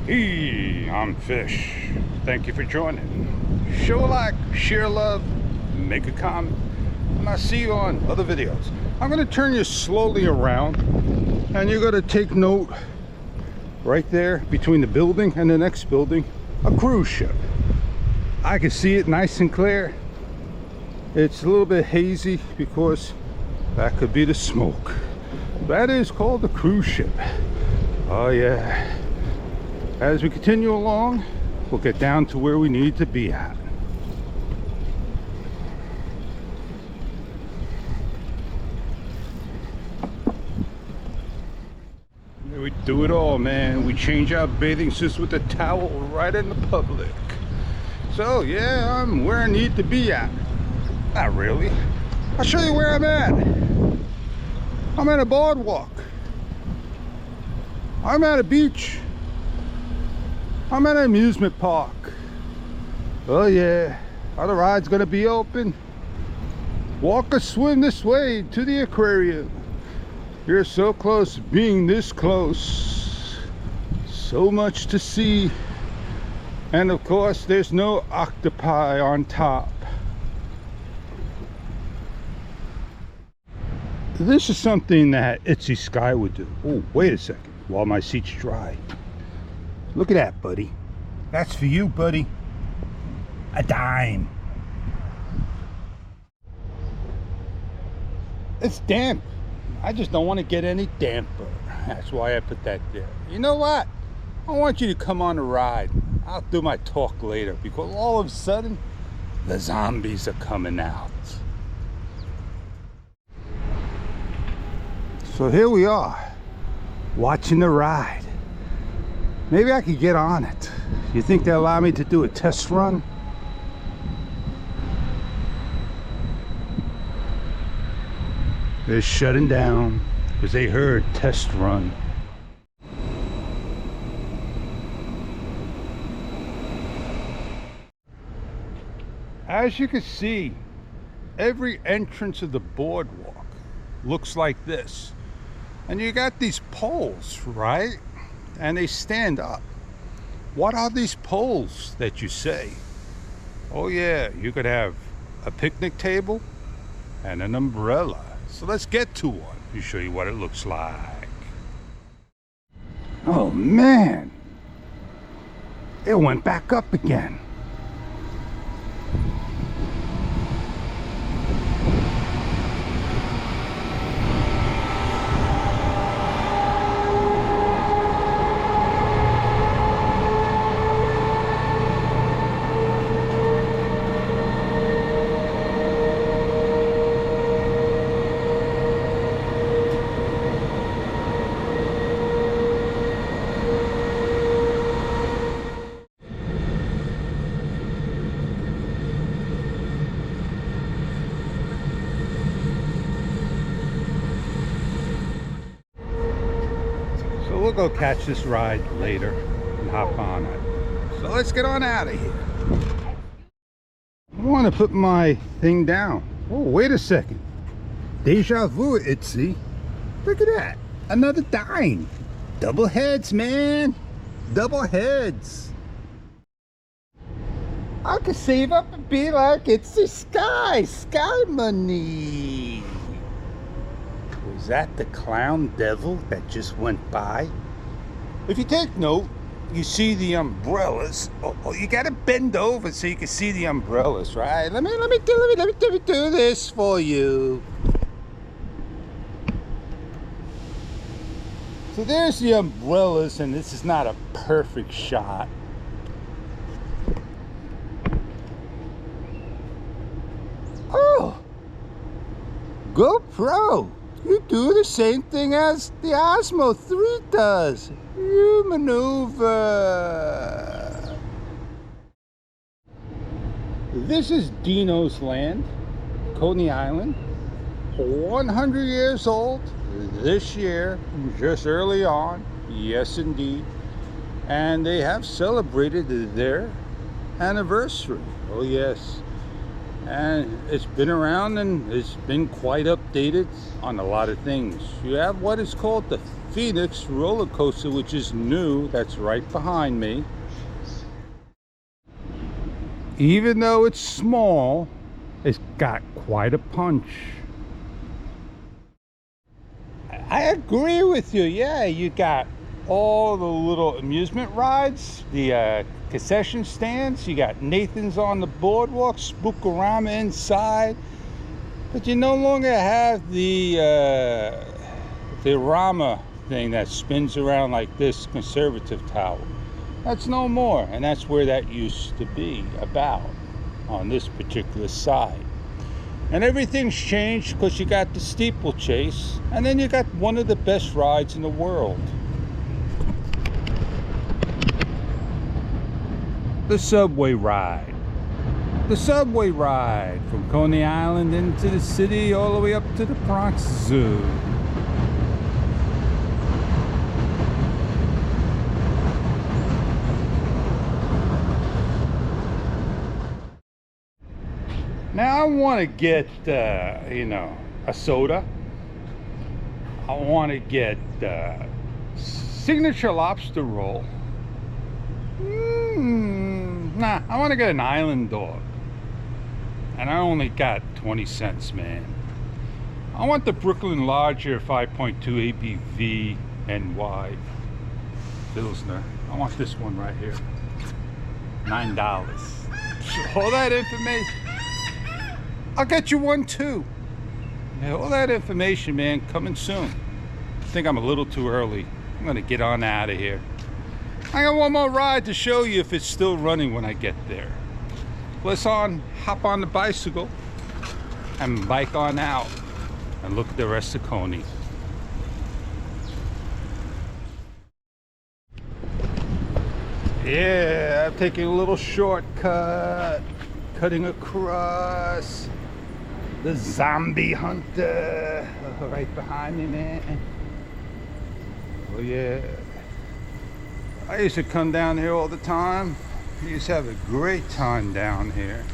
Hey, I'm Fish. Thank you for joining. Show a like, share love, make a comment, and I'll see you on other videos. I'm going to turn you slowly around, and you're going to take note right there between the building and the next building, a cruise ship. I can see it nice and clear. It's a little bit hazy because that could be the smoke. That is called a cruise ship. Oh yeah. As we continue along, we'll get down to where we need to be at. We do it all, man. We change our bathing suits with a towel right in the public. So yeah, I'm where I need to be at. Not really. I'll show you where I'm at. I'm at a boardwalk. I'm at a beach. I'm at an amusement park. Oh yeah, are the rides gonna be open? Walk or swim this way to the aquarium. You're so close, being this close. So much to see. And of course, there's no octopi on top. This is something that Itsy Sky would do. Oh, wait a second, while my seat's dry. Look at that, buddy. That's for you, buddy. A dime. It's damp. I just don't want to get any damper. That's why I put that there. You know what? I want you to come on a ride. I'll do my talk later because all of a sudden, the zombies are coming out. So here we are, watching the ride. Maybe I could get on it. You think they'll allow me to do a test run? They're shutting down because they heard test run. As you can see, every entrance of the boardwalk looks like this. And you got these poles, right? And they stand up. What are these poles that you say? Oh yeah, you could have a picnic table and an umbrella. So let's get to one and show you what it looks like. Oh man, it went back up again. We'll go catch this ride later and hop on it. So let's get on out of here. I want to put my thing down. Oh, wait a second. Deja vu, Itsy. Look at that. Another dime. Double heads, man. Double heads. I could save up and be like Itsy Sky. Sky money. Was that the clown devil that just went by? If you take note, you see the umbrellas. Oh, you gotta bend over so you can see the umbrellas, right? Let me do this for you. So there's the umbrellas, and this is not a perfect shot. Oh, GoPro. You do the same thing as the Osmo 3 does. You maneuver. This is Dino's Land, Coney Island. 100 years old this year, just early on. Yes, indeed. And they have celebrated their anniversary. Oh, yes. and it's been around and it's been quite updated on a lot of things. You have what is called the Phoenix roller coaster, which is new. That's right behind me. Even though it's small, it's got quite a punch. I agree with you. Yeah, you got all the little amusement rides, the concession stands. You got Nathan's on the boardwalk, Spookorama inside, but you no longer have the Rama thing that spins around like this conservative tower. That's no more, and that's where that used to be about on this particular side. And everything's changed because you got the steeplechase, and then you got one of the best rides in the world. The subway ride. The subway ride from Coney Island into the city all the way up to the Bronx Zoo. Now I want to get, a soda. I want to get signature lobster roll. Nah, I want to get an island dog. And I only got 20 cents, man. I want the Brooklyn Lager 5.2 ABV NY Pilsner. I want this one right here. $9. All that information. I'll get you one too. Yeah, all that information, man, coming soon. I think I'm a little too early. I'm gonna get on out of here. I got one more ride to show you if it's still running when I get there. Let's hop on the bicycle and bike on out and look at the rest of Coney. Yeah, I'm taking a little shortcut, cutting across the zombie hunter right behind me, man. Oh yeah. I used to come down here all the time. I used to have a great time down here.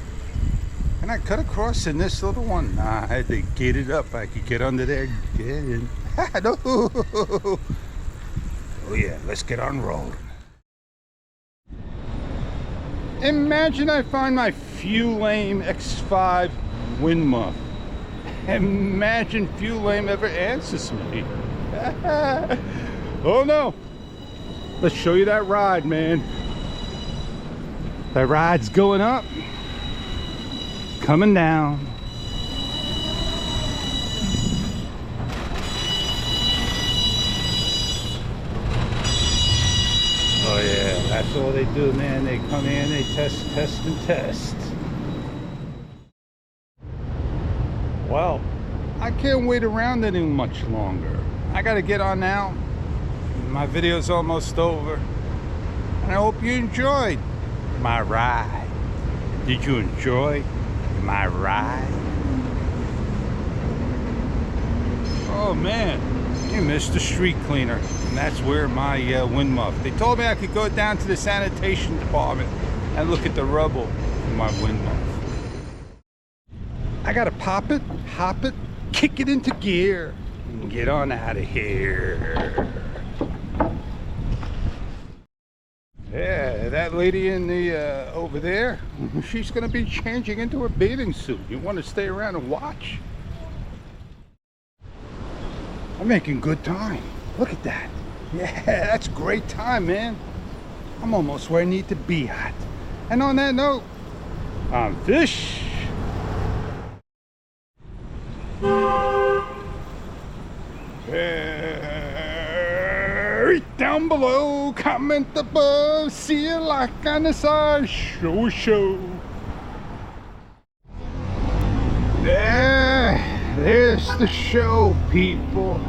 And I cut across in this little one. Nah, I had to gate it up. I could get under there and get in. No. Oh yeah, let's get on rolling. Imagine I find my Fuel Lame X5 wind muff. Imagine Fuel Lame ever answers me. Oh no. Let's show you that ride, man. That ride's going up, coming down. Oh yeah, that's all they do, man. They come in, they test, and test. Well, I can't wait around any much longer. I gotta get on now. My video's almost over. And I hope you enjoyed my ride. Did you enjoy my ride? Oh man, you missed the street cleaner. And that's where my wind muff. They told me I could go down to the sanitation department and look at the rubble for my wind muff. I gotta pop it, hop it, kick it into gear, and get on out of here. Yeah, that lady in the over there, she's gonna be changing into her bathing suit. You want to stay around and watch? I'm making good time. Look at that. Yeah, that's great time, man. I'm almost where I need to be at. And on that note, I'm Fish. Right down below, comment above, see you like on the side, show. There's the show, people.